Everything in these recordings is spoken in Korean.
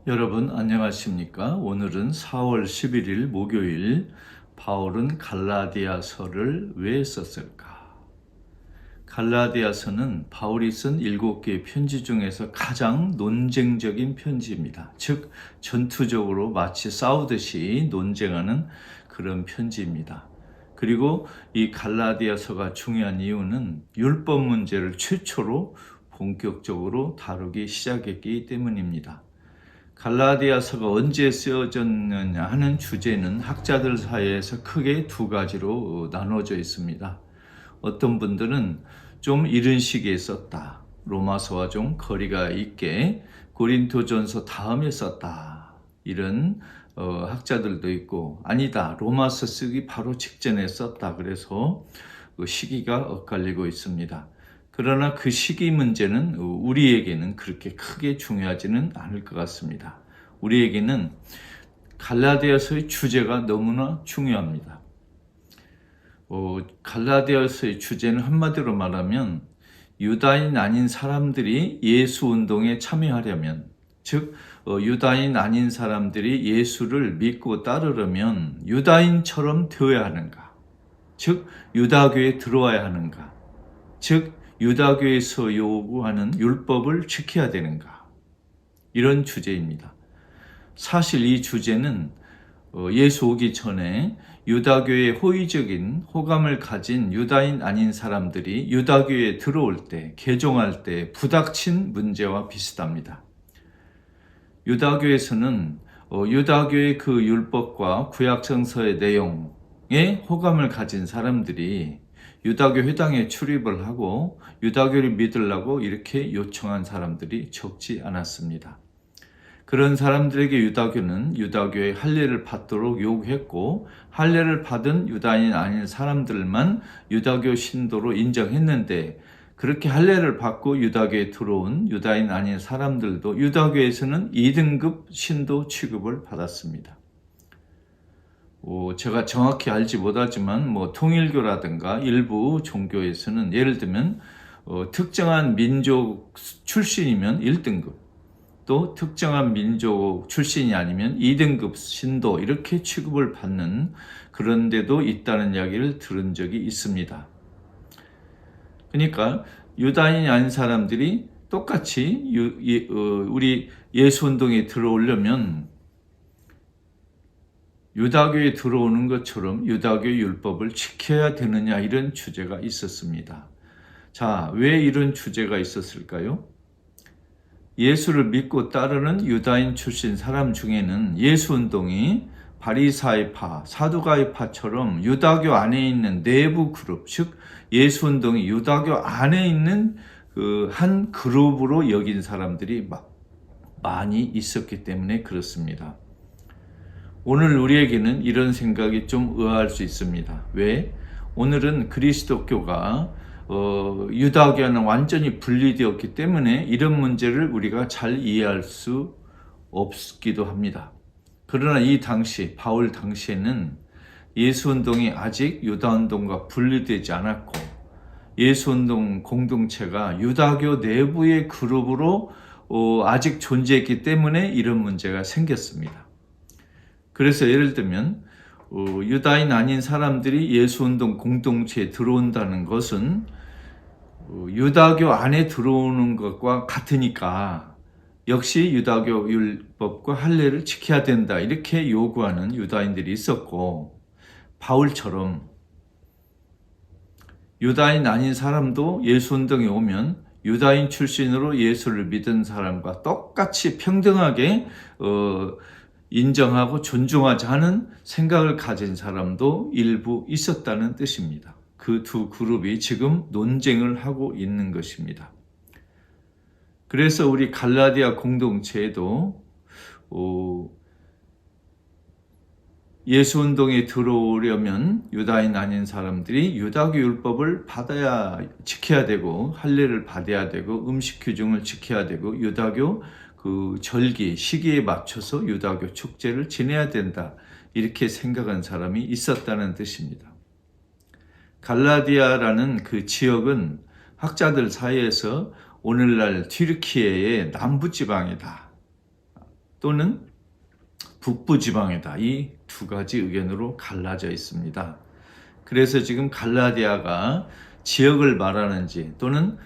여러분 안녕하십니까? 오늘은 4월 11일 목요일. 바울은 갈라디아서를 왜 썼을까? 갈라디아서는 바울이 쓴 7개의 편지 중에서 가장 논쟁적인 편지입니다. 즉 전투적으로 마치 싸우듯이 논쟁하는 그런 편지입니다. 그리고 이 갈라디아서가 중요한 이유는 율법 문제를 최초로 본격적으로 다루기 시작했기 때문입니다. 갈라디아서가 언제 쓰여졌느냐 하는 주제는 학자들 사이에서 크게 두 가지로 나눠져 있습니다. 어떤 분들은 좀 이른 시기에 썼다, 로마서와 좀 거리가 있게 고린토전서 다음에 썼다, 이런 학자들도 있고, 아니다, 로마서 쓰기 바로 직전에 썼다, 그래서 시기가 엇갈리고 있습니다. 그러나 그 시기 문제는 우리에게는 그렇게 크게 중요하지는 않을 것 같습니다. 우리에게는 갈라디아서의 주제가 너무나 중요합니다. 갈라디아서의 주제는 한마디로 말하면 유다인 아닌 사람들이 예수 운동에 참여하려면, 즉 유다인 아닌 사람들이 예수를 믿고 따르려면 유다인처럼 되어야 하는가, 즉 유다교에 들어와야 하는가, 즉 유다교에서 요구하는 율법을 지켜야 되는가, 이런 주제입니다. 사실 이 주제는 예수 오기 전에 유다교에 호의적인 호감을 가진 유다인 아닌 사람들이 유다교에 들어올 때, 개종할 때 부닥친 문제와 비슷합니다. 유다교에서는 유다교의 그 율법과 구약성서의 내용에 호감을 가진 사람들이 유다교 회당에 출입을 하고 유다교를 믿으려고 이렇게 요청한 사람들이 적지 않았습니다. 그런 사람들에게 유다교는 유다교의 할례를 받도록 요구했고, 할례를 받은 유다인 아닌 사람들만 유다교 신도로 인정했는데, 그렇게 할례를 받고 유다교에 들어온 유다인 아닌 사람들도 유다교에서는 2등급 신도 취급을 받았습니다. 제가 정확히 알지 못하지만 통일교라든가 일부 종교에서는 예를 들면 특정한 민족 출신이면 1등급, 또 특정한 민족 출신이 아니면 2등급 신도, 이렇게 취급을 받는 그런 데도 있다는 이야기를 들은 적이 있습니다. 그러니까 유다인이 아닌 사람들이 똑같이 우리 예수운동에 들어오려면 유다교에 들어오는 것처럼 유다교 율법을 지켜야 되느냐, 이런 주제가 있었습니다. 자, 왜 이런 주제가 있었을까요? 예수를 믿고 따르는 유다인 출신 사람 중에는 예수운동이 바리사이파, 사두가이파처럼 유다교 안에 있는 내부 그룹, 즉 예수운동이 유다교 안에 있는 그 한 그룹으로 여긴 사람들이 많이 있었기 때문에 그렇습니다. 오늘 우리에게는 이런 생각이 좀 의아할 수 있습니다. 왜? 오늘은 그리스도교가 유다교와는 완전히 분리되었기 때문에 이런 문제를 우리가 잘 이해할 수 없기도 합니다. 그러나 이 당시, 바울 당시에는 예수운동이 아직 유다운동과 분리되지 않았고, 예수운동 공동체가 유다교 내부의 그룹으로 아직 존재했기 때문에 이런 문제가 생겼습니다. 그래서 예를 들면 유다인 아닌 사람들이 예수운동 공동체에 들어온다는 것은 유다교 안에 들어오는 것과 같으니까 역시 유다교 율법과 할례를 지켜야 된다, 이렇게 요구하는 유다인들이 있었고, 바울처럼 유다인 아닌 사람도 예수운동에 오면 유다인 출신으로 예수를 믿은 사람과 똑같이 평등하게 인정하고 존중하자 하는 생각을 가진 사람도 일부 있었다는 뜻입니다. 그 두 그룹이 지금 논쟁을 하고 있는 것입니다. 그래서 우리 갈라디아 공동체에도 예수운동에 들어오려면 유다인 아닌 사람들이 유다교 율법을 지켜야 되고, 할례를 받아야 되고, 음식 규정을 지켜야 되고, 유다교 그 절기, 시기에 맞춰서 유다교 축제를 지내야 된다, 이렇게 생각한 사람이 있었다는 뜻입니다. 갈라디아라는 그 지역은 학자들 사이에서 오늘날 튀르키예의 남부지방이다, 또는 북부 지방이다. 이 두 가지 의견으로 갈라져 있습니다. 그래서 지금 갈라디아가 지역을 말하는지 또는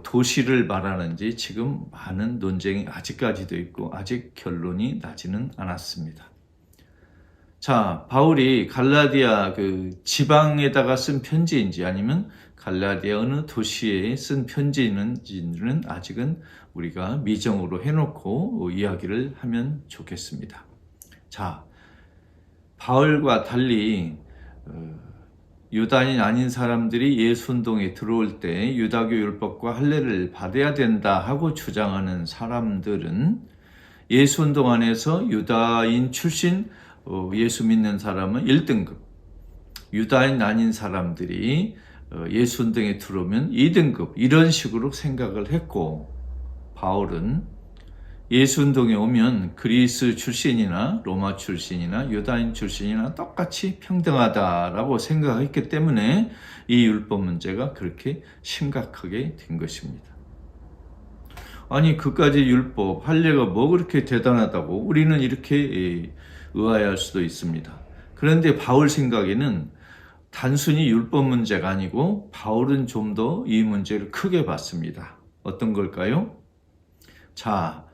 도시를 말하는지 지금 많은 논쟁이 아직까지도 있고 아직 결론이 나지는 않았습니다. 자, 바울이 갈라디아 그 지방에다가 쓴 편지인지 아니면 갈라디아 어느 도시에 쓴 편지인지는 아직은 우리가 미정으로 해놓고 이야기를 하면 좋겠습니다. 자, 바울과 달리 유다인 아닌 사람들이 예수 운동에 들어올 때 유다교 율법과 할례를 받아야 된다 하고 주장하는 사람들은 예수 운동 안에서 유다인 출신 예수 믿는 사람은 1등급, 유다인 아닌 사람들이 예수 운동에 들어오면 2등급 이런 식으로 생각을 했고, 바울은 예수 운동에 오면 그리스 출신이나 로마 출신이나 유다인 출신이나 똑같이 평등하다라고 생각했기 때문에 이 율법 문제가 그렇게 심각하게 된 것입니다. 아니 그까지 율법, 할례가 뭐 그렇게 대단하다고 우리는 이렇게 의아해할 수도 있습니다. 그런데 바울 생각에는 단순히 율법 문제가 아니고 바울은 좀 더 이 문제를 크게 봤습니다. 어떤 걸까요? 자,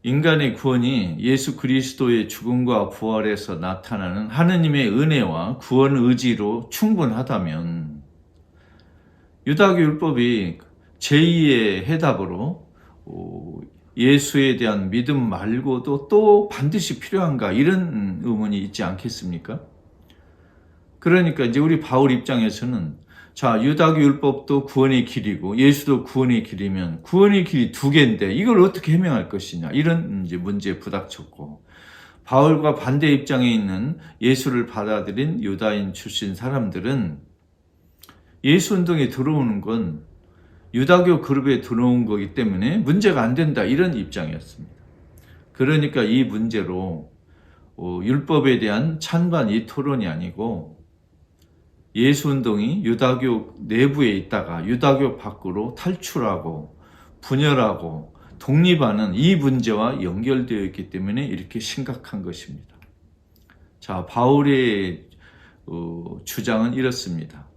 인간의 구원이 예수 그리스도의 죽음과 부활에서 나타나는 하느님의 은혜와 구원 의지로 충분하다면 유다교 율법이 제2의 해답으로 예수에 대한 믿음 말고도 또 반드시 필요한가 이런 의문이 있지 않겠습니까? 그러니까 이제 우리 바울 입장에서는 자, 유다교 율법도 구원의 길이고 예수도 구원의 길이면 구원의 길이 두 개인데 이걸 어떻게 해명할 것이냐 이런 이제 문제에 부닥쳤고, 바울과 반대 입장에 있는 예수를 받아들인 유다인 출신 사람들은 예수 운동에 들어오는 건 유다교 그룹에 들어온 거기 때문에 문제가 안 된다 이런 입장이었습니다. 그러니까 이 문제로 율법에 대한 찬반 이 토론이 아니고 예수 운동이 유다교 내부에 있다가 유다교 밖으로 탈출하고 분열하고 독립하는 이 문제와 연결되어 있기 때문에 이렇게 심각한 것입니다. 자, 바울의 주장은 이렇습니다.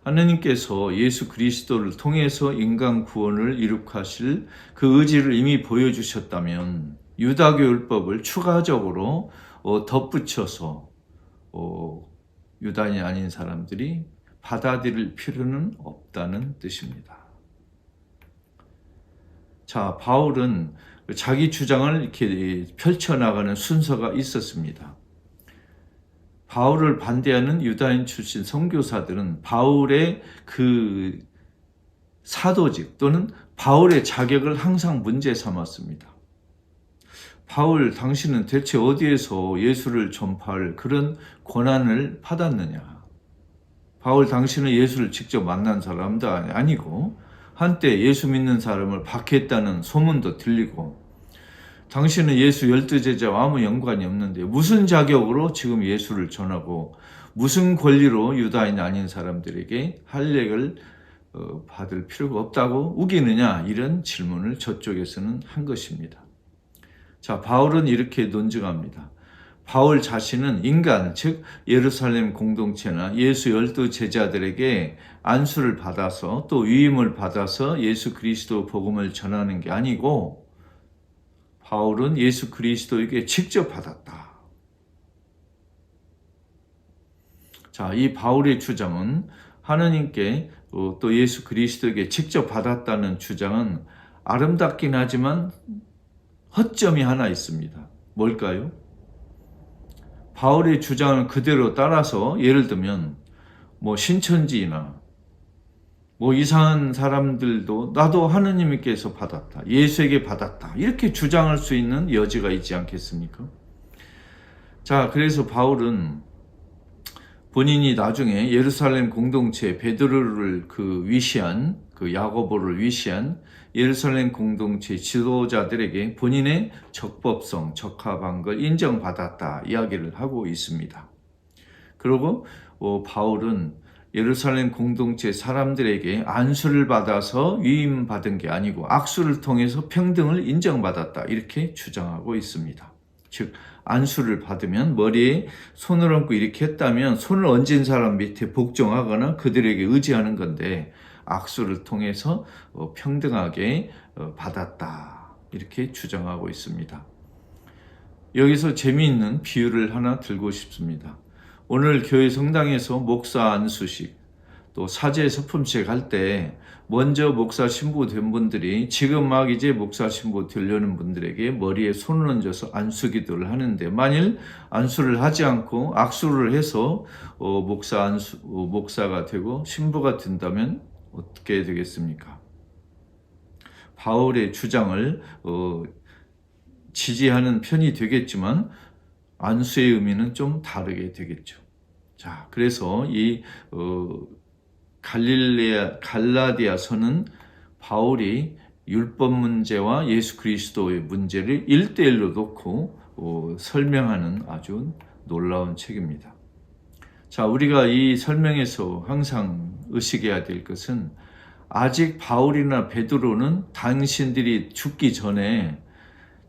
하느님께서 예수 그리스도를 통해서 인간 구원을 이룩하실 그 의지를 이미 보여주셨다면 유다교 율법을 추가적으로 덧붙여서 유다인이 아닌 사람들이 받아들일 필요는 없다는 뜻입니다. 자, 바울은 자기 주장을 이렇게 펼쳐나가는 순서가 있었습니다. 바울을 반대하는 유다인 출신 선교사들은 바울의 그 사도직 또는 바울의 자격을 항상 문제 삼았습니다. 바울, 당신은 대체 어디에서 예수를 전파할 그런 권한을 받았느냐? 바울, 당신은 예수를 직접 만난 사람도 아니고 한때 예수 믿는 사람을 박해했다는 소문도 들리고, 당신은 예수 12제자와 아무 연관이 없는데 무슨 자격으로 지금 예수를 전하고 무슨 권리로 유다인 아닌 사람들에게 할례를 받을 필요가 없다고 우기느냐? 이런 질문을 저쪽에서는 한 것입니다. 자, 바울은 이렇게 논증합니다. 바울 자신은 인간, 즉 예루살렘 공동체나 예수 12제자들에게 안수를 받아서 또 위임을 받아서 예수 그리스도 복음을 전하는 게 아니고 바울은 예수 그리스도에게 직접 받았다. 자, 이 바울의 주장은 하느님께 또 예수 그리스도에게 직접 받았다는 주장은 아름답긴 하지만 허점이 하나 있습니다. 뭘까요? 바울의 주장을 그대로 따라서 예를 들면 신천지나 이상한 사람들도 나도 하느님께서 받았다, 예수에게 받았다 이렇게 주장할 수 있는 여지가 있지 않겠습니까? 자, 그래서 바울은 본인이 나중에 예루살렘 공동체 베드로를 위시한 야고보를 위시한 예루살렘 공동체 지도자들에게 본인의 적법성, 적합한 걸 인정받았다 이야기를 하고 있습니다. 그리고 바울은 예루살렘 공동체 사람들에게 안수를 받아서 위임받은 게 아니고 악수를 통해서 평등을 인정받았다, 이렇게 주장하고 있습니다. 즉 안수를 받으면 머리에 손을 얹고 이렇게 했다면 손을 얹은 사람 밑에 복종하거나 그들에게 의지하는 건데, 악수를 통해서 평등하게 받았다, 이렇게 주장하고 있습니다. 여기서 재미있는 비유를 하나 들고 싶습니다. 오늘 교회 성당에서 목사 안수식, 또 사제 서품식 할 때 먼저 목사 신부 된 분들이 지금 막 이제 목사 신부 되려는 분들에게 머리에 손을 얹어서 안수 기도를 하는데, 만일 안수를 하지 않고 악수를 해서 목사가 되고 신부가 된다면 어떻게 되겠습니까? 바울의 주장을 지지하는 편이 되겠지만 안수의 의미는 좀 다르게 되겠죠. 자, 그래서 이 갈라디아서는 바울이 율법 문제와 예수 그리스도의 문제를 1대1로 놓고 설명하는 아주 놀라운 책입니다. 자, 우리가 이 설명에서 항상 의식해야 될 것은, 아직 바울이나 베드로는 당신들이 죽기 전에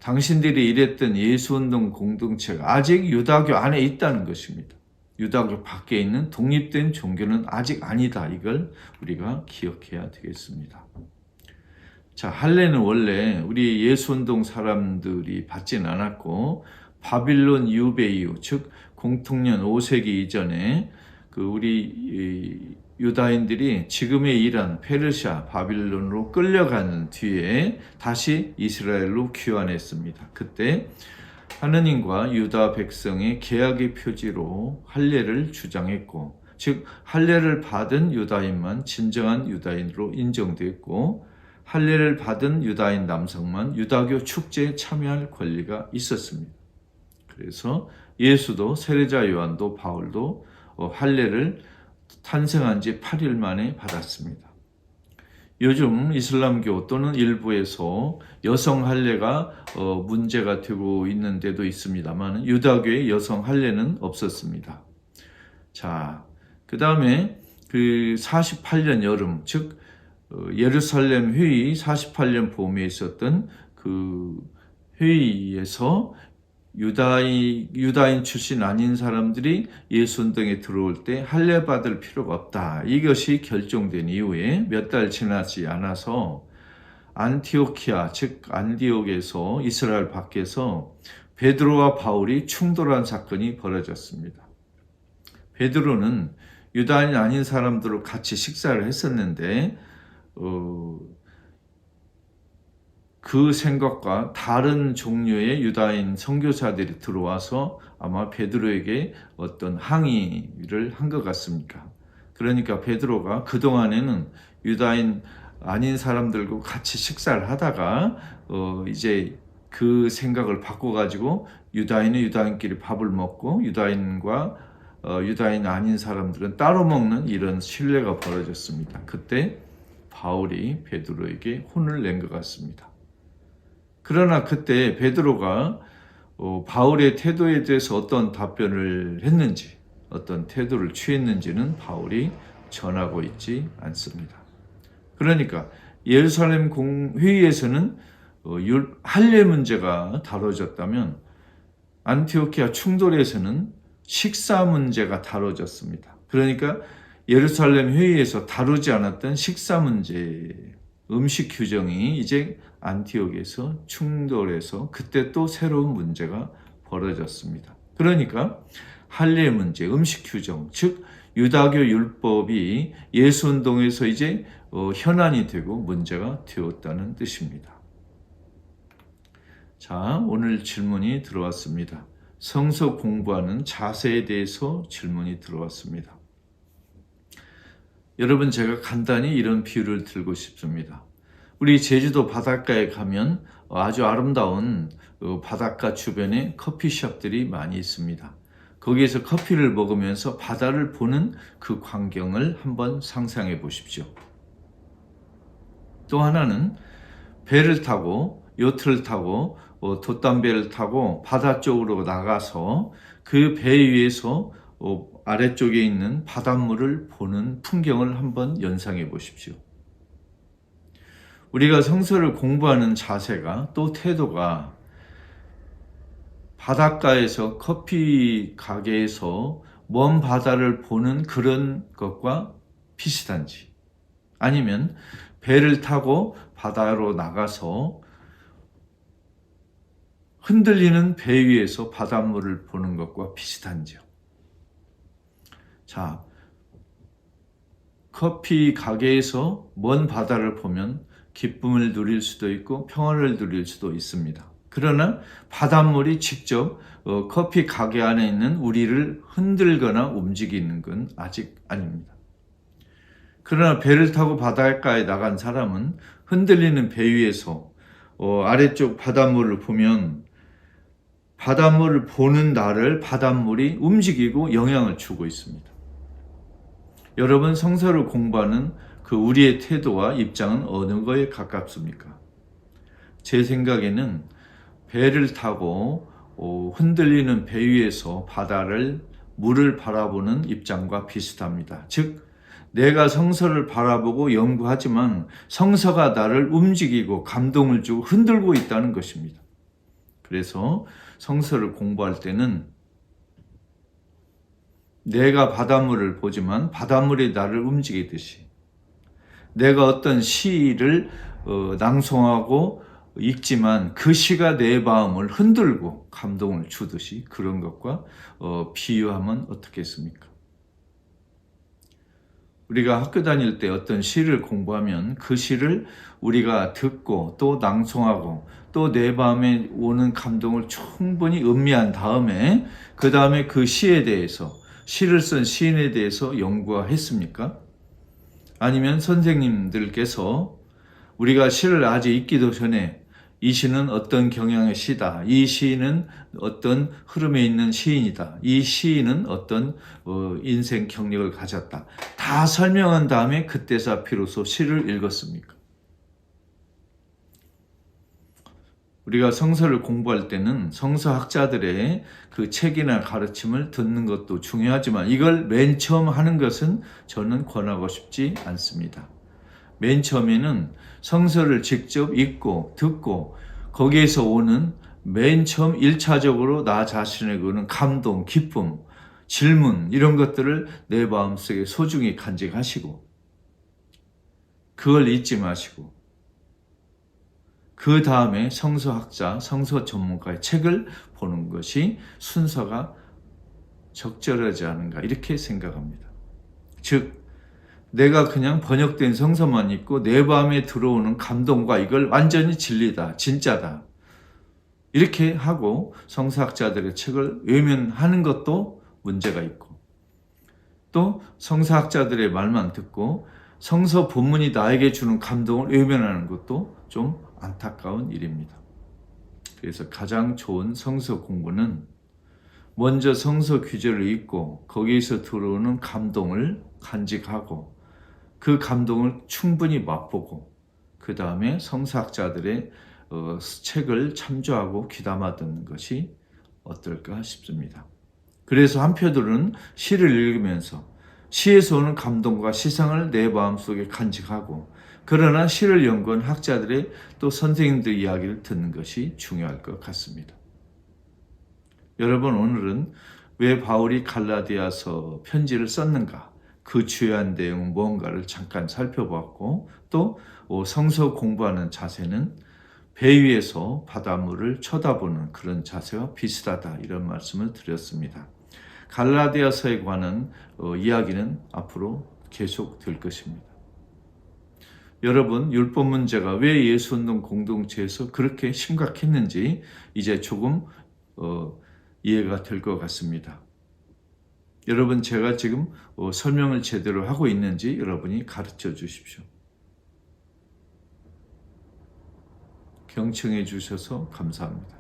당신들이 일했던 예수운동 공동체가 아직 유다교 안에 있다는 것입니다. 유다교 밖에 있는 독립된 종교는 아직 아니다, 이걸 우리가 기억해야 되겠습니다. 자, 할례는 원래 우리 예수운동 사람들이 받진 않았고, 바빌론 유배 이후, 즉 공통년 5세기 이전에 우리 유다인들이 지금의 이란, 페르시아, 바빌론으로 끌려가는 뒤에 다시 이스라엘로 귀환했습니다. 그때 하느님과 유다 백성의 계약의 표지로 할례를 주장했고, 즉 할례를 받은 유다인만 진정한 유다인으로 인정됐고, 할례를 받은 유다인 남성만 유다교 축제에 참여할 권리가 있었습니다. 그래서 예수도, 세례자 요한도, 바울도 할례를 탄생한 지 8일 만에 받았습니다. 요즘 이슬람교 또는 일부에서 여성 할례가 문제가 되고 있는 데도 있습니다만, 유다교의 여성 할례는 없었습니다. 자, 그 다음에 48년 여름, 즉 예루살렘 회의 48년 봄에 있었던 그 회의에서 유다인 출신 아닌 사람들이 예수운동에 들어올 때 할례 받을 필요가 없다, 이것이 결정된 이후에 몇 달 지나지 않아서 안티오키아, 즉 안디옥에서, 이스라엘 밖에서 베드로와 바울이 충돌한 사건이 벌어졌습니다. 베드로는 유다인 아닌 사람들과 같이 식사를 했었는데 그 생각과 다른 종류의 유다인 선교사들이 들어와서 아마 베드로에게 어떤 항의를 한 것 같습니다. 그러니까 베드로가 그동안에는 유다인 아닌 사람들과 같이 식사를 하다가 이제 그 생각을 바꿔가지고 유다인은 유다인끼리 밥을 먹고 유다인과 유다인 아닌 사람들은 따로 먹는 이런 신뢰가 벌어졌습니다. 그때 바울이 베드로에게 혼을 낸 것 같습니다. 그러나 그때 베드로가 바울의 태도에 대해서 어떤 답변을 했는지, 어떤 태도를 취했는지는 바울이 전하고 있지 않습니다. 그러니까 예루살렘 회의에서는 할례 문제가 다뤄졌다면, 안티오키아 충돌에서는 식사 문제가 다뤄졌습니다. 그러니까 예루살렘 회의에서 다루지 않았던 식사 문제, 음식 규정이 이제 안티옥에서 충돌해서 그때 또 새로운 문제가 벌어졌습니다. 그러니까 할례 문제, 음식 규정, 즉 유다교 율법이 예수운동에서 이제 현안이 되고 문제가 되었다는 뜻입니다. 자, 오늘 질문이 들어왔습니다. 성서 공부하는 자세에 대해서 질문이 들어왔습니다. 여러분, 제가 간단히 이런 비유를 들고 싶습니다. 우리 제주도 바닷가에 가면 아주 아름다운 바닷가 주변에 커피숍들이 많이 있습니다. 거기에서 커피를 먹으면서 바다를 보는 그 광경을 한번 상상해 보십시오. 또 하나는 배를 타고, 요트를 타고, 돛담배를 타고 바다 쪽으로 나가서 그 배 위에서 아래쪽에 있는 바닷물을 보는 풍경을 한번 연상해 보십시오. 우리가 성서를 공부하는 자세가 또 태도가 바닷가에서 커피 가게에서 먼 바다를 보는 그런 것과 비슷한지, 아니면 배를 타고 바다로 나가서 흔들리는 배 위에서 바닷물을 보는 것과 비슷한지요. 자, 커피 가게에서 먼 바다를 보면 기쁨을 누릴 수도 있고 평화를 누릴 수도 있습니다. 그러나 바닷물이 직접 커피 가게 안에 있는 우리를 흔들거나 움직이는 건 아직 아닙니다. 그러나 배를 타고 바닷가에 나간 사람은 흔들리는 배 위에서 아래쪽 바닷물을 보면 바닷물을 보는 나를 바닷물이 움직이고 영향을 주고 있습니다. 여러분, 성서를 공부하는 그 우리의 태도와 입장은 어느 거에 가깝습니까? 제 생각에는 배를 타고 흔들리는 배 위에서 물을 바라보는 입장과 비슷합니다. 즉, 내가 성서를 바라보고 연구하지만 성서가 나를 움직이고 감동을 주고 흔들고 있다는 것입니다. 그래서 성서를 공부할 때는 내가 바닷물을 보지만 바닷물이 나를 움직이듯이, 내가 어떤 시를 낭송하고 읽지만 그 시가 내 마음을 흔들고 감동을 주듯이, 그런 것과 비유하면 어떻겠습니까? 우리가 학교 다닐 때 어떤 시를 공부하면 그 시를 우리가 듣고 또 낭송하고 또 내 마음에 오는 감동을 충분히 음미한 다음에 그 다음에 그 시에 대해서, 시를 쓴 시인에 대해서 연구했습니까? 아니면 선생님들께서 우리가 시를 아직 읽기도 전에 이 시는 어떤 경향의 시다, 이 시인은 어떤 흐름에 있는 시인이다, 이 시인은 어떤 인생 경력을 가졌다, 다 설명한 다음에 그때서 비로소 시를 읽었습니까? 우리가 성서를 공부할 때는 성서학자들의 그 책이나 가르침을 듣는 것도 중요하지만 이걸 맨 처음 하는 것은 저는 권하고 싶지 않습니다. 맨 처음에는 성서를 직접 읽고 듣고 거기에서 오는 맨 처음 1차적으로 나 자신에게 오는 감동, 기쁨, 질문, 이런 것들을 내 마음속에 소중히 간직하시고 그걸 잊지 마시고 그 다음에 성서학자, 성서 전문가의 책을 보는 것이 순서가 적절하지 않은가, 이렇게 생각합니다. 즉, 내가 그냥 번역된 성서만 읽고 내 마음에 들어오는 감동과 이걸 완전히 진리다, 진짜다, 이렇게 하고 성서학자들의 책을 외면하는 것도 문제가 있고, 또 성서학자들의 말만 듣고 성서 본문이 나에게 주는 감동을 외면하는 것도 좀 안타까운 일입니다. 그래서 가장 좋은 성서 공부는 먼저 성서 규절을 읽고 거기에서 들어오는 감동을 간직하고 그 감동을 충분히 맛보고 그 다음에 성서학자들의 책을 참조하고 귀담아 듣는 것이 어떨까 싶습니다. 그래서 한편으로는 시를 읽으면서 시에서 오는 감동과 시상을 내 마음속에 간직하고, 그러나 시를 연구한 학자들의 또 선생님들 이야기를 듣는 것이 중요할 것 같습니다. 여러분, 오늘은 왜 바울이 갈라디아서 편지를 썼는가, 그 주요한 내용은 무언가를 잠깐 살펴보았고, 또 성서 공부하는 자세는 배 위에서 바닷물을 쳐다보는 그런 자세와 비슷하다, 이런 말씀을 드렸습니다. 갈라디아서에 관한 이야기는 앞으로 계속될 것입니다. 여러분, 율법 문제가 왜 예수운동 공동체에서 그렇게 심각했는지 이제 조금 이해가 될 것 같습니다. 여러분, 제가 지금 설명을 제대로 하고 있는지 여러분이 가르쳐 주십시오. 경청해 주셔서 감사합니다.